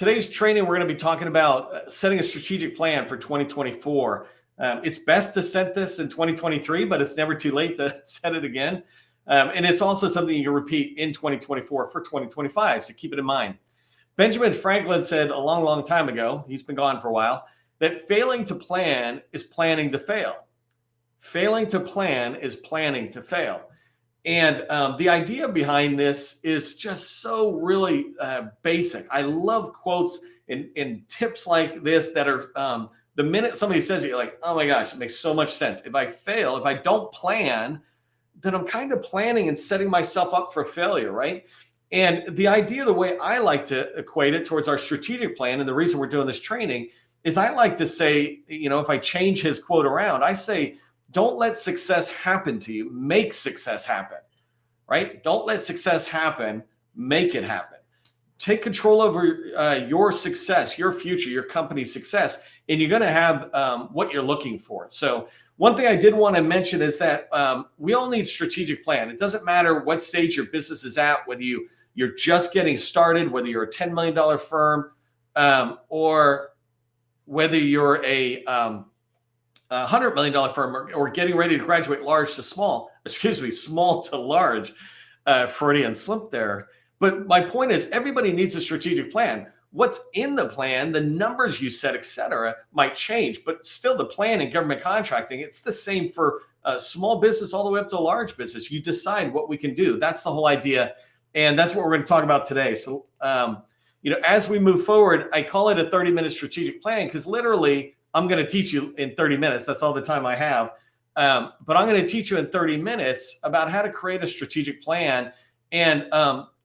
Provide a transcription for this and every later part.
Today's training, we're going to be talking about setting a strategic plan for 2024. It's best to set this in 2023, but it's never too late to set it again. And it's also something you can repeat in 2024 for 2025, so keep it in mind. Benjamin Franklin said a long, long time ago, he's been gone for a while, that failing to plan is planning to fail. Failing to plan is planning to fail. And the idea behind this is just so really basic. I love quotes and tips like this that are the minute somebody says it, you're like, oh my gosh, it makes so much sense. If I fail, if I don't plan, then I'm kind of planning and setting myself up for failure, right? And the idea, the way I like to equate it towards our strategic plan, and the reason we're doing this training is I like to say, if I change his quote around, I say, don't let success happen to you, make success happen, right? Don't let success happen, make it happen. Take control over your success, your future, your company's success, and you're going to have what you're looking for. So one thing I did want to mention is that we all need strategic plan. It doesn't matter what stage your business is at, whether you're just getting started, whether you're a $10 million firm, or whether you're a $100 million firm or getting ready to graduate small to large, Freudian slip there. But my point is everybody needs a strategic plan. What's in the plan, the numbers you set, et cetera, might change, but still the plan in government contracting, it's the same for a small business all the way up to a large business. You decide what we can do. That's the whole idea. And that's what we're going to talk about today. So, as we move forward, I call it a 30-minute strategic plan because literally I'm going to teach you in 30 minutes. That's all the time I have. But I'm going to teach you in 30 minutes about how to create a strategic plan. And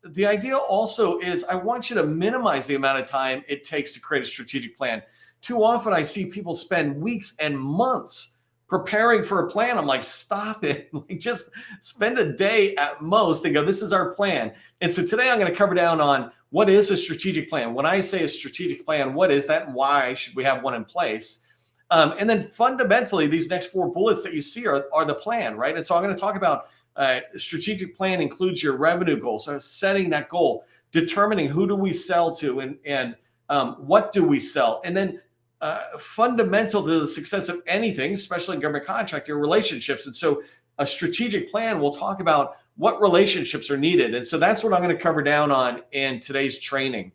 the idea also is I want you to minimize the amount of time it takes to create a strategic plan. Too often I see people spend weeks and months preparing for a plan. I'm like, stop it. Just spend a day at most and go, this is our plan. And so today I'm going to cover down on what is a strategic plan. When I say a strategic plan, what is that and why should we have one in place? And then fundamentally, these next 4 bullets that you see are the plan, right? And so I'm going to talk about strategic plan includes your revenue goals. So setting that goal, determining who do we sell to and what do we sell? And then fundamental to the success of anything, especially in government contracting, are relationships. And so a strategic plan will talk about what relationships are needed. And so that's what I'm going to cover down on in today's training.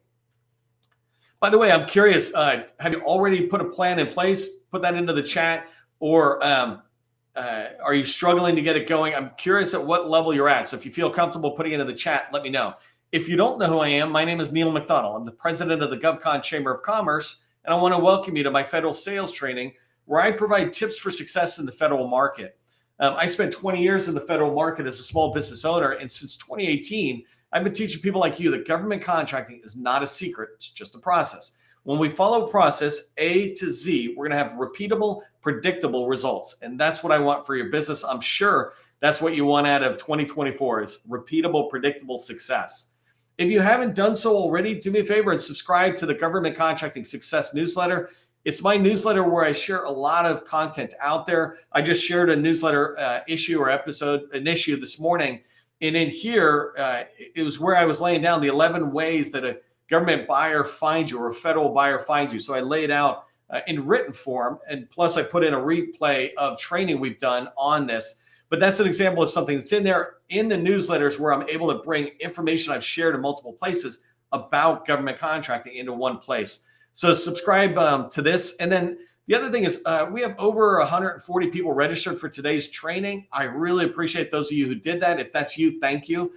By the way, I'm curious, have you already put a plan in place? Put that into the chat, or are you struggling to get it going? I'm curious at what level you're at. So if you feel comfortable putting it in the chat, let me know. If you don't know who I am, my name is Neil McDonnell. I'm the president of the GovCon Chamber of Commerce, and I want to welcome you to my federal sales training where I provide tips for success in the federal market. I spent 20 years in the federal market as a small business owner, and since 2018, I've been teaching people like you that government contracting is not a secret, it's just a process. When we follow a process A to Z, we're going to have repeatable, predictable results. And that's what I want for your business. I'm sure that's what you want out of 2024 is repeatable, predictable success. If you haven't done so already, do me a favor and subscribe to the Government Contracting Success newsletter. It's my newsletter where I share a lot of content out there. I just shared a newsletter issue this morning. And in here, it was where I was laying down the 11 ways that a government buyer finds you or a federal buyer finds you. So I laid out in written form, and plus I put in a replay of training we've done on this. But that's an example of something that's in there in the newsletters where I'm able to bring information I've shared in multiple places about government contracting into one place. So subscribe to this. And then the other thing is we have over 140 people registered for today's training. I really appreciate those of you who did that. If that's you, thank you.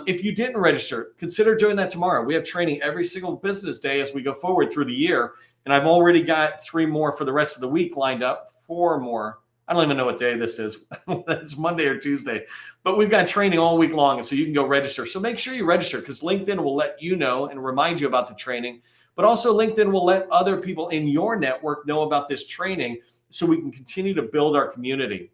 If you didn't register, consider doing that tomorrow. We have training every single business day as we go forward through the year. And I've already got 3 more for the rest of the week lined up, 4 more. I don't even know what day this is. It's Monday or Tuesday. But we've got training all week long, and so you can go register. So make sure you register because LinkedIn will let you know and remind you about the training. But also LinkedIn will let other people in your network know about this training so we can continue to build our community.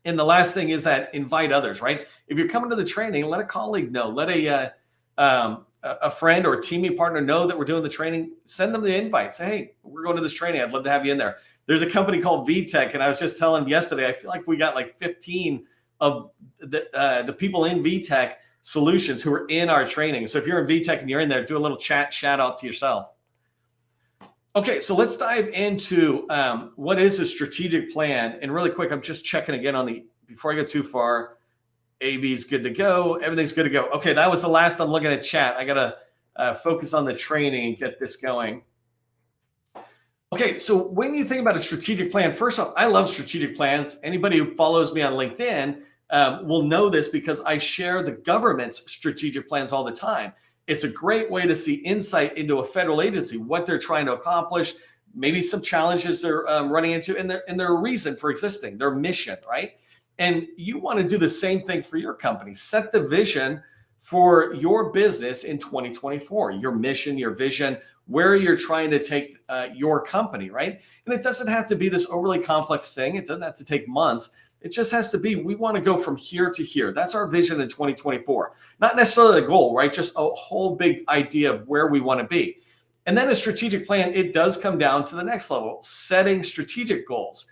And the last thing is that invite others, right? If you're coming to the training, let a colleague know. Let a friend or a teammate partner know that we're doing the training. Send them the invite. Say, hey, we're going to this training. I'd love to have you in there. There's a company called VTech, and I was just telling them yesterday, I feel like we got like 15 of the people in VTech Solutions who are in our training. So if you're in VTech and you're in there, do a little shout out to yourself. Okay, so let's dive into what is a strategic plan. And really quick, I'm just checking again before I go too far, AV's good to go. Everything's good to go. Okay, that was the last. I'm looking at chat. I got to focus on the training and get this going. Okay, so when you think about a strategic plan, first off, I love strategic plans. Anybody who follows me on LinkedIn will know this because I share the government's strategic plans all the time. It's a great way to see insight into a federal agency, what they're trying to accomplish, maybe some challenges they're running into, and their reason for existing, their mission, right? And you want to do the same thing for your company. Set the vision for your business in 2024, your mission, your vision, where you're trying to take your company, right? And it doesn't have to be this overly complex thing. It doesn't have to take months. It just has to be, we want to go from here to here. That's our vision in 2024. Not necessarily the goal, right? Just a whole big idea of where we want to be. And then a strategic plan, it does come down to the next level, setting strategic goals.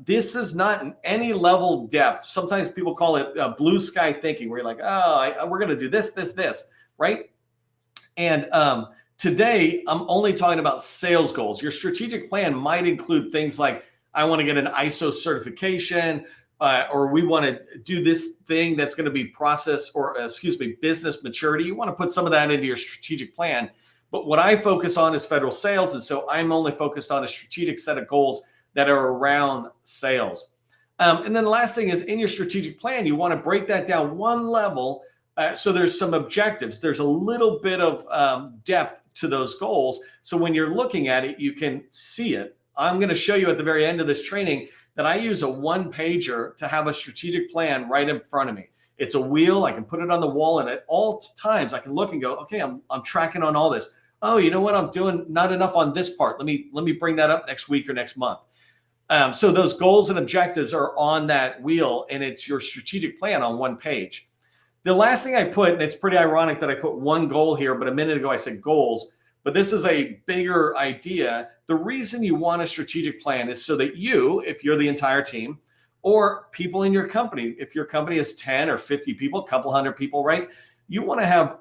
This is not in any level depth. Sometimes people call it blue sky thinking, where you're like, we're going to do this, right? And today, I'm only talking about sales goals. Your strategic plan might include things like, I want to get an ISO certification, or we want to do this thing that's going to be business maturity. You want to put some of that into your strategic plan. But what I focus on is federal sales. And so I'm only focused on a strategic set of goals that are around sales. And then the last thing is, in your strategic plan, you want to break that down one level. So there's some objectives. There's a little bit of depth to those goals. So when you're looking at it, you can see it. I'm going to show you at the very end of this training that I use a one-pager to have a strategic plan right in front of me. It's a wheel. I can put it on the wall, and at all times I can look and go, okay, I'm tracking on all this. Oh, you know what? I'm doing not enough on this part. Let me bring that up next week or next month. So those goals and objectives are on that wheel, and it's your strategic plan on one page. The last thing I put, and it's pretty ironic that I put one goal here, but a minute ago I said goals, but this is a bigger idea. The reason you want a strategic plan is so that you, if you're the entire team, or people in your company, if your company is 10 or 50 people, a couple hundred people, right? You want to have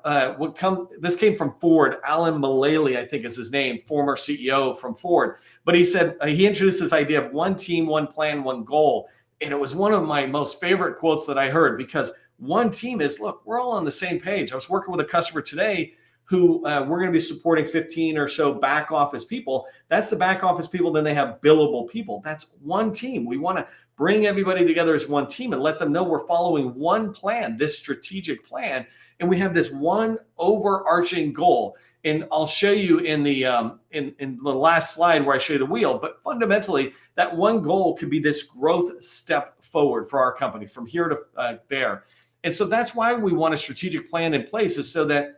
this came from Ford. Alan Mulally, I think is his name, former CEO from Ford. But he said, he introduced this idea of one team, one plan, one goal. And it was one of my most favorite quotes that I heard, because one team is, look, we're all on the same page. I was working with a customer today who we're going to be supporting 15 or so back office people. That's the back office people. Then they have billable people. That's one team. We want to bring everybody together as one team and let them know we're following one plan, this strategic plan. And we have this one overarching goal. And I'll show you in the last slide where I show you the wheel. But fundamentally, that one goal could be this growth step forward for our company from here to there. And so that's why we want a strategic plan in place, is so that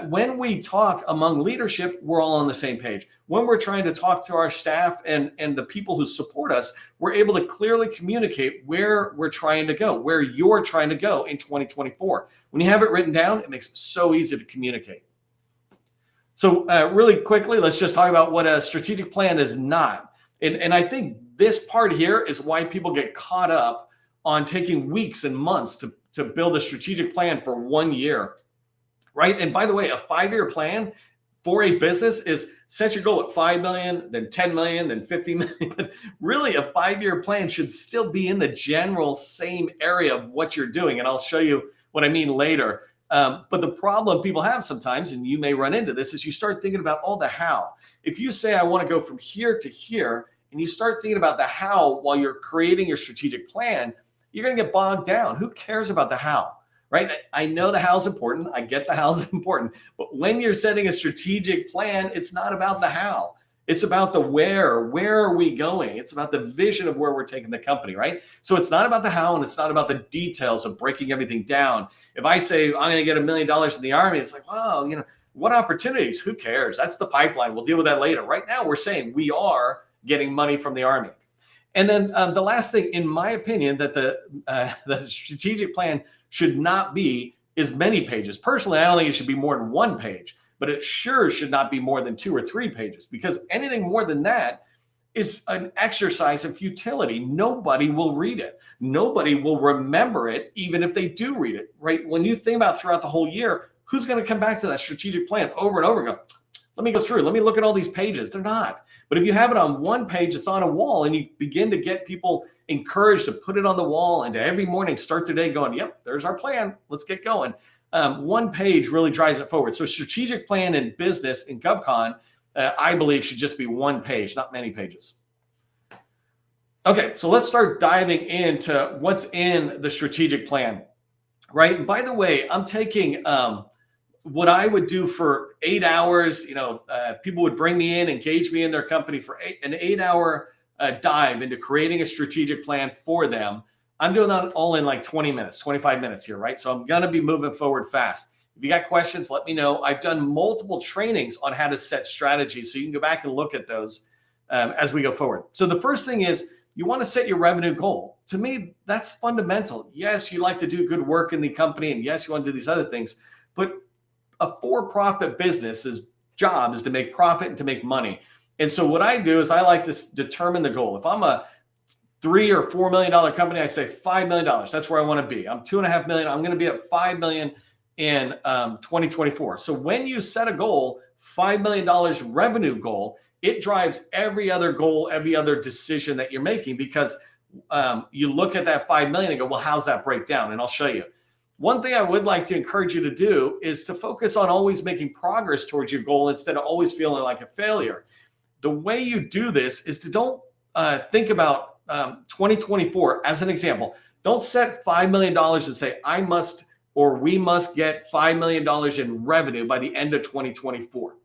when we talk among leadership, we're all on the same page. When we're trying to talk to our staff and the people who support us, we're able to clearly communicate where we're trying to go, where you're trying to go in 2024. When you have it written down, it makes it so easy to communicate. So really quickly, let's just talk about what a strategic plan is not. And I think this part here is why people get caught up on taking weeks and months to build a strategic plan for 1 year. Right. And by the way, a 5-year plan for a business is set your goal at 5 million, then 10 million, then 50 million. But really, a 5-year plan should still be in the general same area of what you're doing. And I'll show you what I mean later. But the problem people have sometimes, and you may run into this, is you start thinking about all the how. If you say, I want to go from here to here, and you start thinking about the how while you're creating your strategic plan, you're going to get bogged down. Who cares about the how? Right? I know the how's important. I get the how's important. But when you're setting a strategic plan, it's not about the how. It's about the where. Where are we going? It's about the vision of where we're taking the company, right? So it's not about the how, and it's not about the details of breaking everything down. If I say I'm going to get $1 million in the Army, it's like, well, what opportunities? Who cares? That's the pipeline. We'll deal with that later. Right now, we're saying we are getting money from the Army. And then the last thing, in my opinion, that the strategic plan should not be is many pages. Personally, I don't think it should be more than 1 page, but it sure should not be more than 2 or 3 pages, because anything more than that, is an exercise in futility. Nobody will read it. Nobody will remember it, even if they do read it, right? When you think about throughout the whole year, who's going to come back to that strategic plan over and over and go, let me go through, let me look at all these pages. They're not. But if you have it on one page, it's on a wall, and you begin to get people encouraged to put it on the wall and to every morning start their day going, yep, there's our plan. Let's get going. One page really drives it forward. So strategic plan in business in GovCon, I believe, should just be one page, not many pages. Okay, so let's start diving into what's in the strategic plan, right? And by the way, I'm taking what I would do for 8 hours. People would bring me in, engage me in their company for an 8-hour dive into creating a strategic plan for them. I'm doing that all in like 20 minutes, 25 minutes here, right? So I'm going to be moving forward fast. If you got questions, let me know. I've done multiple trainings on how to set strategies, so you can go back and look at those as we go forward. So the first thing is you want to set your revenue goal. To me, that's fundamental. Yes, you like to do good work in the company, and yes, you want to do these other things, but a for-profit business's job is to make profit and to make money. And so what I do is I like to determine the goal. If I'm a $3 or $4 million company, I say $5 million. That's where I want to be. I'm $2.5 million. I'm going to be at $5 million in 2024. So when you set a goal, $5 million revenue goal, it drives every other goal, every other decision that you're making, because you look at that 5 million and go, well, how's that break down? And I'll show you. One thing I would like to encourage you to do is to focus on always making progress towards your goal instead of always feeling like a failure. The way you do this is to don't think about 2024 as an example. Don't set $5 million and say, I must or we must get $5 million in revenue by the end of 2024.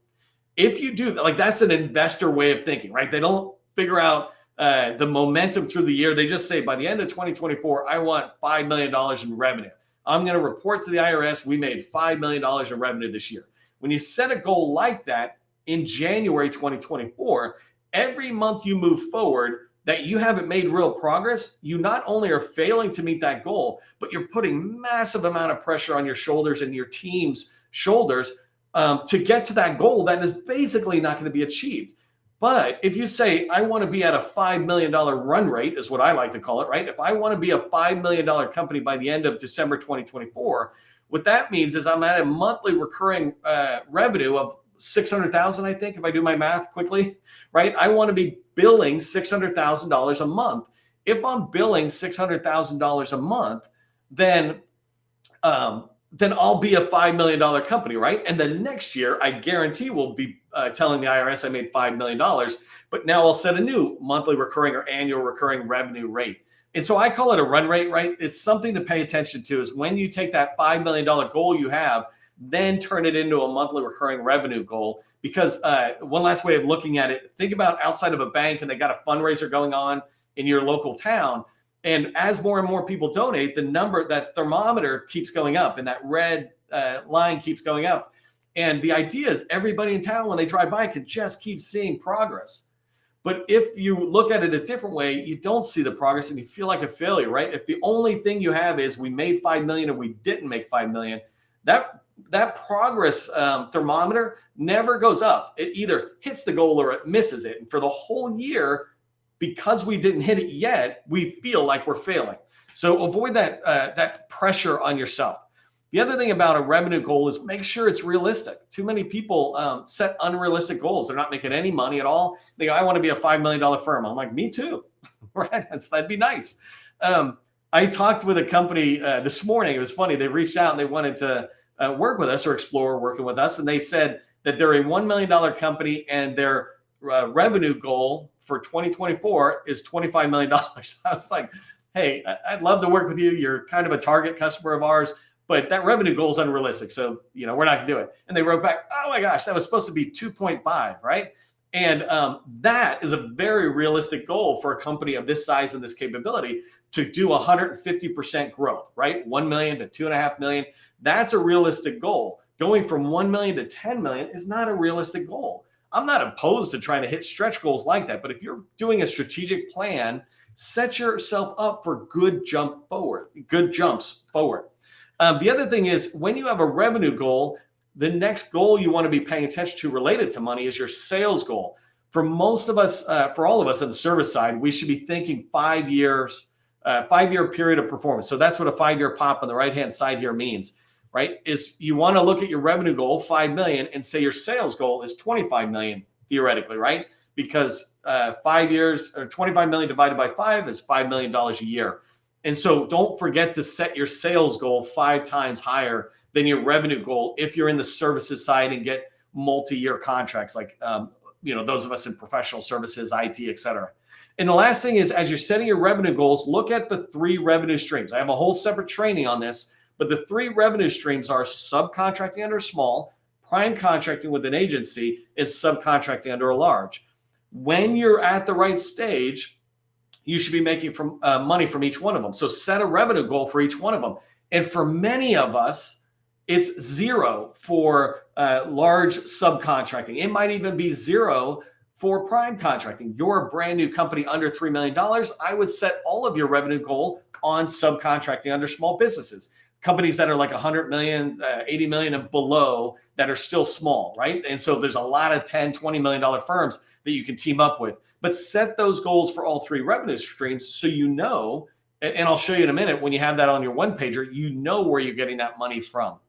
If you do that, like that's an investor way of thinking, right? They don't figure out the momentum through the year. They just say, by the end of 2024, I want $5 million in revenue. I'm going to report to the IRS, we made $5 million in revenue this year. When you set a goal like that in January 2024, every month you move forward that you haven't made real progress, you not only are failing to meet that goal, but you're putting massive amount of pressure on your shoulders and your team's shoulders to get to that goal that is basically not going to be achieved. But if you say, I want to be at a $5 million run rate, is what I like to call it, right? If I want to be a $5 million company by the end of December 2024, what that means is I'm at a monthly recurring revenue of 600,000, I think, if I do my math quickly, right? I want to be billing $600,000 a month. If I'm billing $600,000 a month, then I'll be a $5 million company, right? And then next year, I guarantee we'll be telling the IRS I made $5 million, but now I'll set a new monthly recurring or annual recurring revenue rate. And so I call it a run rate, right? It's something to pay attention to, is when you take that $5 million goal you have, then turn it into a monthly recurring revenue goal. Because one last way of looking at it, think about outside of a bank and they got a fundraiser going on in your local town. And as more and more people donate, the number, that thermometer keeps going up and that red line keeps going up. And the idea is everybody in town, when they drive by, can just keep seeing progress. But if you look at it a different way, you don't see the progress and you feel like a failure, right? If the only thing you have is we made 5 million and we didn't make 5 million, that progress thermometer never goes up. It either hits the goal or it misses it. And for the whole year, because we didn't hit it yet, we feel like we're failing. So avoid that pressure on yourself. The other thing about a revenue goal is make sure it's realistic. Too many people set unrealistic goals. They're not making any money at all. They go, I want to be a $5 million firm. I'm like, me too, right? That'd be nice. I talked with a company this morning. It was funny. They reached out and they wanted to work with us or explore working with us. And they said that they're a $1 million company and their revenue goal for 2024 is $25 million. I was like, hey, I'd love to work with you. You're kind of a target customer of ours, but that revenue goal is unrealistic. So, we're not gonna do it. And they wrote back, oh my gosh, that was supposed to be 2.5, right? And that is a very realistic goal for a company of this size and this capability to do 150% growth, right? 1 million to 2.5 million. That's a realistic goal. Going from 1 million to 10 million is not a realistic goal. I'm not opposed to trying to hit stretch goals like that, but if you're doing a strategic plan, set yourself up for good jumps forward. The other thing is, when you have a revenue goal, the next goal you want to be paying attention to related to money is your sales goal. For most of us, for all of us on the service side, we should be thinking 5 years, 5-year period of performance. So that's what a 5-year pop on the right-hand side here means, right? Is you want to look at your revenue goal, 5 million, and say your sales goal is 25 million, theoretically, right? Because 5 years or 25 million divided by 5 is $5 million a year. And so don't forget to set your sales goal 5 times higher than your revenue goal if you're in the services side and get multi-year contracts like those of us in professional services, IT, et cetera. And the last thing is, as you're setting your revenue goals, look at the 3 revenue streams. I have a whole separate training on this, but the 3 revenue streams are subcontracting under a small, prime contracting with an agency, is subcontracting under a large. When you're at the right stage, you should be making money from each one of them. So set a revenue goal for each one of them. And for many of us, it's 0 for large subcontracting. It might even be 0 for prime contracting. You're a brand new company under $3 million. I would set all of your revenue goal on subcontracting under small businesses. Companies that are like 100 million, 80 million and below that are still small, right? And so there's a lot of $10, $20 million firms that you can team up with. But set those goals for all 3 revenue streams so you know, and I'll show you in a minute, when you have that on your one pager, you know where you're getting that money from.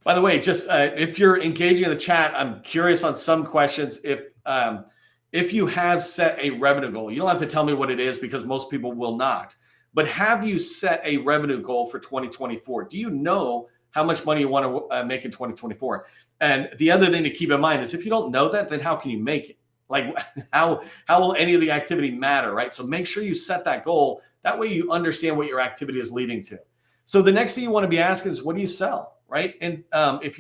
By the way, just if you're engaging in the chat, I'm curious on some questions. If you have set a revenue goal, you don't have to tell me what it is because most people will not. But have you set a revenue goal for 2024? Do you know how much money you want to make in 2024? And the other thing to keep in mind is if you don't know that, then how can you make it? Like how will any of the activity matter, right? So make sure you set that goal. That way you understand what your activity is leading to. So the next thing you want to be asking is, what do you sell? Right. And if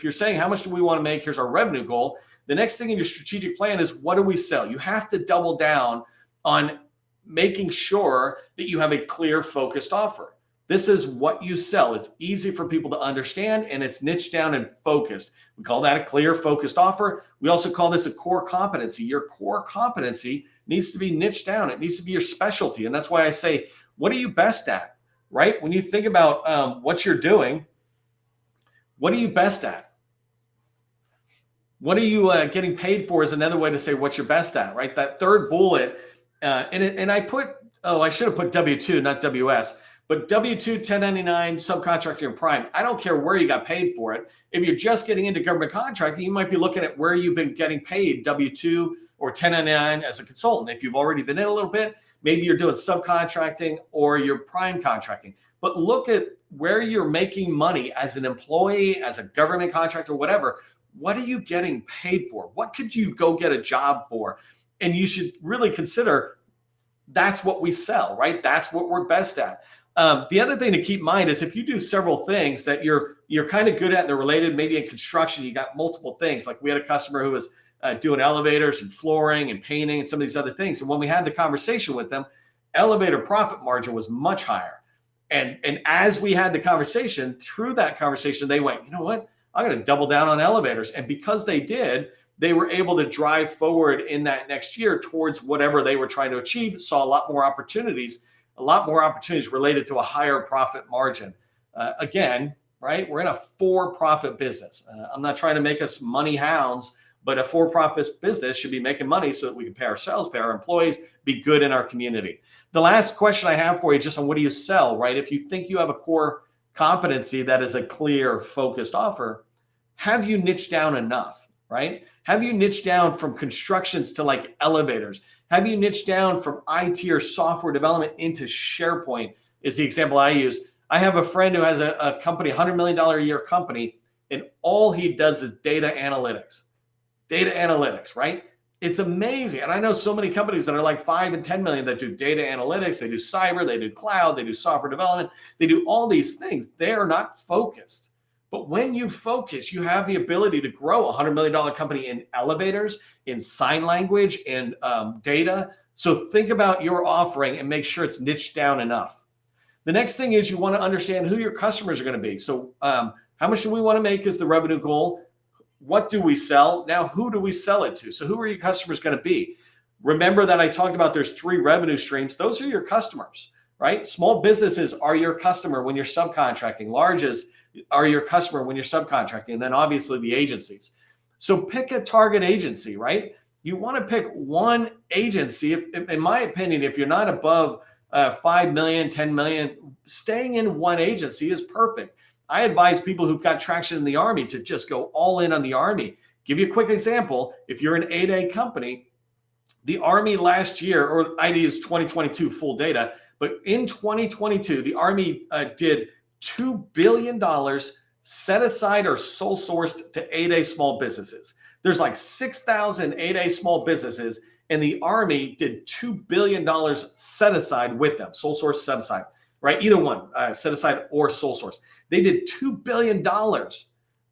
you're saying how much do we want to make, here's our revenue goal. The next thing in your strategic plan is, what do we sell? You have to double down on making sure that you have a clear, focused offer. This is what you sell. It's easy for people to understand and it's niched down and focused. We call that a clear, focused offer. We also call this a core competency. Your core competency needs to be niched down. It needs to be your specialty. And that's why I say, what are you best at? Right? When you think about what you're doing, what are you best at? What are you getting paid for is another way to say what you're best at, right? That third bullet, and I put, I should have put W-2, not WS, but W-2, 1099, subcontracting, and prime. I don't care where you got paid for it. If you're just getting into government contracting, you might be looking at where you've been getting paid, W-2 or 1099 as a consultant. If you've already been in a little bit, maybe you're doing subcontracting or you're prime contracting. But look at where you're making money as an employee, as a government contractor, whatever. What are you getting paid for? What could you go get a job for? And you should really consider that's what we sell, right? That's what we're best at. The other thing to keep in mind is if you do several things that you're kind of good at and they're related, maybe in construction, you got multiple things. Like we had a customer who was doing elevators and flooring and painting and some of these other things. And when we had the conversation with them, elevator profit margin was much higher. And as we had the conversation, through that conversation, they went, you know what? I'm going to double down on elevators. And because they did, they were able to drive forward in that next year towards whatever they were trying to achieve, saw a lot more opportunities related to a higher profit margin. Again, right? We're in a for-profit business. I'm not trying to make us money hounds, but a for-profit business should be making money so that we can pay ourselves, pay our employees, be good in our community. The last question I have for you, just on what do you sell, right? If you think you have a core competency that is a clear, focused offer, have you niched down enough, right? Have you niched down from constructions to like elevators? Have you niched down from IT or software development into SharePoint is the example I use. I have a friend who has a company, $100 million a year company, and all he does is data analytics. Data analytics, right? It's amazing. And I know so many companies that are like 5 and 10 million that do data analytics, they do cyber, they do cloud, they do software development, they do all these things. They are not focused. But when you focus, you have the ability to grow a $100 million company in elevators, in sign language, in data. So think about your offering and make sure it's niched down enough. The next thing is you want to understand who your customers are going to be. So how much do we want to make is the revenue goal? What do we sell? Now, who do we sell it to? So who are your customers going to be? Remember that I talked about there's 3 revenue streams. Those are your customers, right? Small businesses are your customer when you're subcontracting. Larges are your customer when you're subcontracting. And then obviously the agencies. So pick a target agency, right? You want to pick one agency. In my opinion, if you're not above 5 million, 10 million, staying in one agency is perfect. I advise people who've got traction in the Army to just go all in on the Army. Give you a quick example. If you're an 8A company, the Army last year, or ID is 2022 full data, but in 2022, the Army did $2 billion set aside or sole sourced to 8A small businesses. There's like 6,000 8A small businesses, and the Army did $2 billion set aside with them, sole source set aside, right? Either one, set aside or sole source. They did $2 billion.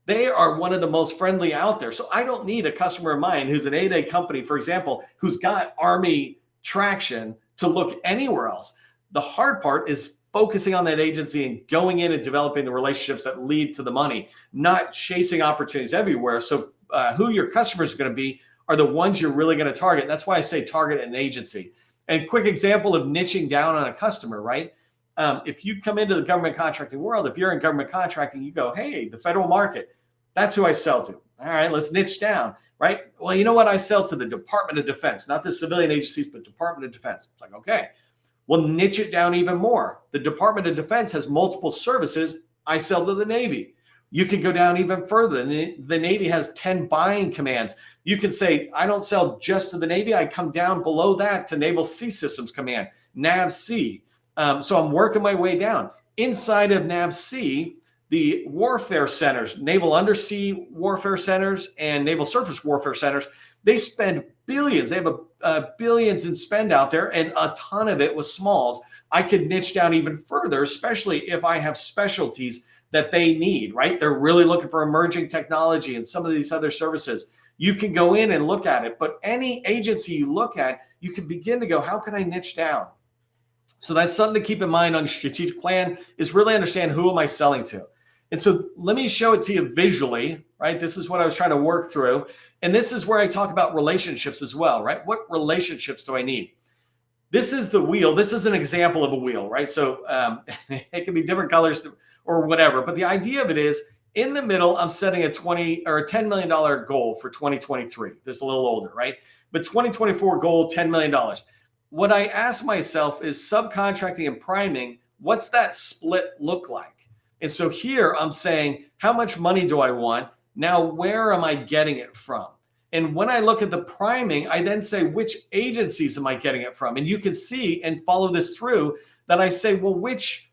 They are one of the most friendly out there. So I don't need a customer of mine who's an 8A company, for example, who's got Army traction to look anywhere else. The hard part is focusing on that agency and going in and developing the relationships that lead to the money, not chasing opportunities everywhere. So who your customers are going to be are the ones you're really going to target. That's why I say target an agency. And quick example of niching down on a customer, right? If you come into the government contracting world, if you're in government contracting, you go, hey, the federal market, that's who I sell to. All right, let's niche down, right? Well, you know what? I sell to the Department of Defense, not the civilian agencies, but Department of Defense. It's like, okay, well, niche it down even more. The Department of Defense has multiple services. I sell to the Navy. You can go down even further. The Navy has 10 buying commands. You can say, I don't sell just to the Navy. I come down below that to Naval Sea Systems Command, NAVSEA. So I'm working my way down. Inside of NAVSEA, the warfare centers, naval undersea warfare centers and naval surface warfare centers, they spend billions. They have billions in spend out there, and a ton of it was smalls. I could niche down even further, especially if I have specialties that they need, right? They're really looking for emerging technology and some of these other services. You can go in and look at it, but any agency you look at, you can begin to go, how can I niche down? So that's something to keep in mind on your strategic plan, is really understand who am I selling to. And so let me show it to you visually, right? This is what I was trying to work through. And this is where I talk about relationships as well, right? What relationships do I need? This is the wheel. This is an example of a wheel, right? So it can be different colors or whatever. But the idea of it is, in the middle, I'm setting a $20 or a $10 million goal for 2023. This is a little older, right? But 2024 goal, $10 million. What I ask myself is subcontracting and priming, what's that split look like? And so here I'm saying, how much money do I want? Now, where am I getting it from? And when I look at the priming, I then say, which agencies am I getting it from? And you can see and follow this through that I say, well, which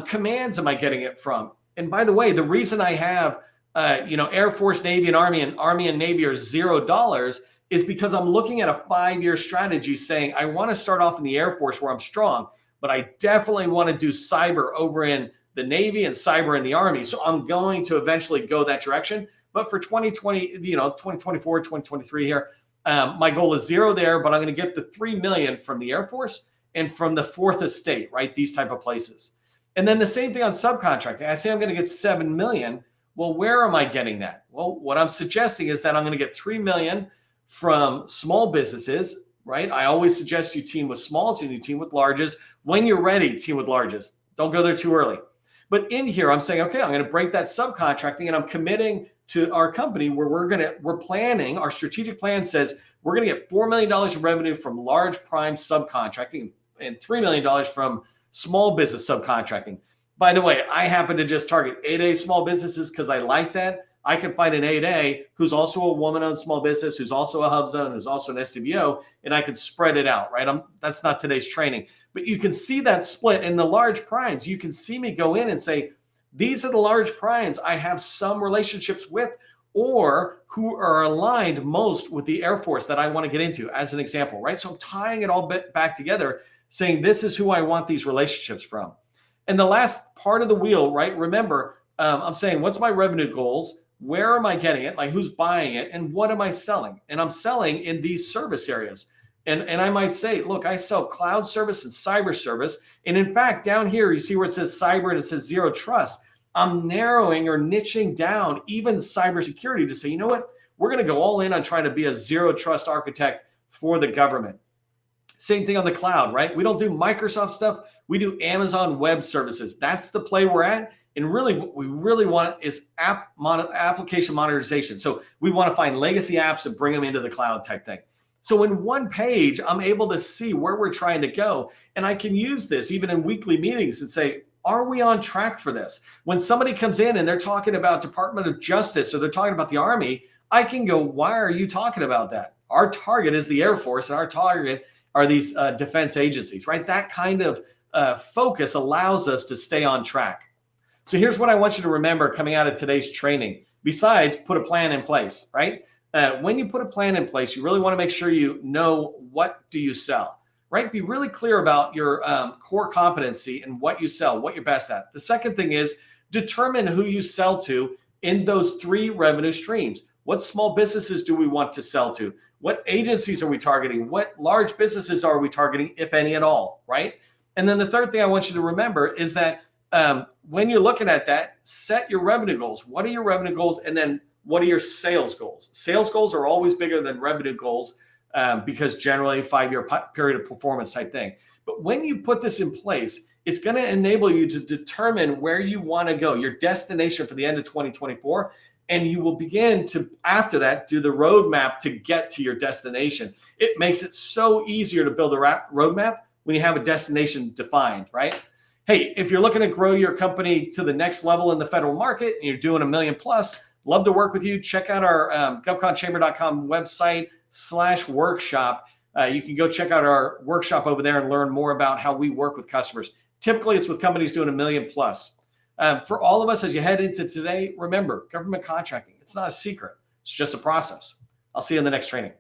commands am I getting it from? And by the way, the reason I have, Air Force, Navy, and Army and Navy are $0 is because I'm looking at a 5-year strategy saying, I want to start off in the Air Force where I'm strong, but I definitely want to do cyber over in the Navy and cyber in the Army. So I'm going to eventually go that direction. But for 2020, 2024, 2023 here, my goal is $0 there, but I'm going to get the 3 million from the Air Force and from the Fourth Estate, right? These type of places. And then the same thing on subcontracting. I say I'm going to get 7 million. Well, where am I getting that? Well, what I'm suggesting is that I'm going to get 3 million from small businesses, right? I always suggest you team with smalls and you team with larges. When you're ready, team with larges. Don't go there too early. But in here, I'm saying, okay, I'm going to break that subcontracting, and I'm committing to our company where we're planning. Our strategic plan says we're going to get $4 million in revenue from large prime subcontracting and $3 million from small business subcontracting. By the way, I happen to just target 8A small businesses because I like that. I can find an 8A who's also a woman-owned small business, who's also a HUBZone, who's also an SDVO, and I can spread it out, right? That's not today's training. But you can see that split in the large primes. You can see me go in and say, these are the large primes I have some relationships with, or who are aligned most with the Air Force that I want to get into, as an example, right? So I'm tying it all back together, saying this is who I want these relationships from. And the last part of the wheel, right? Remember, I'm saying, what's my revenue goals? Where am I getting it? Like, who's buying it? And what am I selling? And I'm selling in these service areas. And I might say, look, I sell cloud service and cyber service. And in fact, down here, you see where it says cyber and it says zero trust. I'm narrowing or niching down even cybersecurity to say, you know what? We're going to go all in on trying to be a zero trust architect for the government. Same thing on the cloud, right? We don't do Microsoft stuff. We do Amazon Web Services. That's the play we're at. And really, what we really want is application modernization. So we want to find legacy apps and bring them into the cloud type thing. So in one page, I'm able to see where we're trying to go. And I can use this even in weekly meetings and say, are we on track for this? When somebody comes in and they're talking about Department of Justice or they're talking about the Army, I can go, why are you talking about that? Our target is the Air Force and our target are these defense agencies, right? That kind of focus allows us to stay on track. So here's what I want you to remember coming out of today's training. Besides, put a plan in place, right? When you put a plan in place, you really want to make sure you know what do you sell, right? Be really clear about your core competency and what you sell, what you're best at. The second thing is determine who you sell to in those 3 revenue streams. What small businesses do we want to sell to? What agencies are we targeting? What large businesses are we targeting, if any at all, right? And then the third thing I want you to remember is that when you're looking at that, set your revenue goals. What are your revenue goals? And then what are your sales goals? Sales goals are always bigger than revenue goals because generally 5-year period of performance type thing. But when you put this in place, it's going to enable you to determine where you want to go, your destination for the end of 2024. And you will begin to, after that, do the roadmap to get to your destination. It makes it so easier to build a roadmap when you have a destination defined, right? Hey, if you're looking to grow your company to the next level in the federal market and you're doing $1 million plus, love to work with you. Check out our govconchamber.com website /workshop. You can go check out our workshop over there and learn more about how we work with customers. Typically, it's with companies doing $1 million plus. For all of us, as you head into today, remember, government contracting, it's not a secret. It's just a process. I'll see you in the next training.